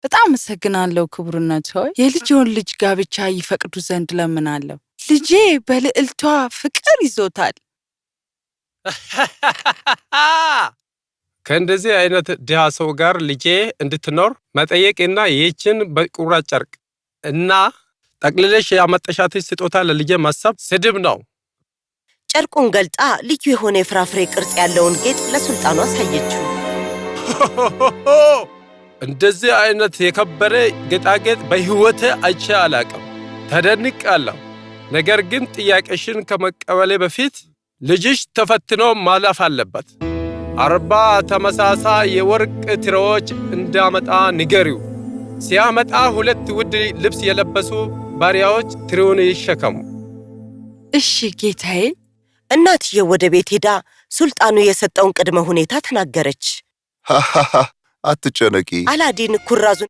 በጣም አመሰግናለሁ ክቡርነት ሆይ። የልጅዎን ልጅ ጋብቻ ይፈቅዱ ዘንድ ለምናለሁ። ልጄ በልዕልቷ ፍቅር ይዞታል። ከእንደዚህ አይነት ድሃ ሰው ጋር ልጄ እንድትኖር መጠየቅና ይህችን በቁራጭ ጨርቅ እና ጠቅልለሽ ያመጣሻትን ስጦታ ለልጄ ማሰብ ስድብ ነው። ጨርቁን ገልጣ ልዩ የሆነ የፍራፍሬ ቅርጽ ያለውን ጌጥ ለሱልጣኑ አሳየችው። እንደዚህ አይነት የከበረ ጌጣጌጥ በሕይወቴ አይቼ አላቅም። ተደንቄአለሁ። ነገር ግን ጥያቄሽን ከመቀበሌ በፊት ልጅሽ ተፈትኖ ማለፍ አለበት። 40 ተመሳሳይ የወርቅ ትሬዎች እንዳመጣ ንገሪው። ሲያመጣ 2 ውድ ልብስ የለበሱ ባሪያዎች ትሬውን ይሸከሙ። እሺ ጌታዬ። እናትየው ወደ ቤት ሄዳ ሱልጣኑ የሰጠውን ቅድመ ሁኔታ ተናገረች። አትጨነቂ። አላዲን ኩራዙን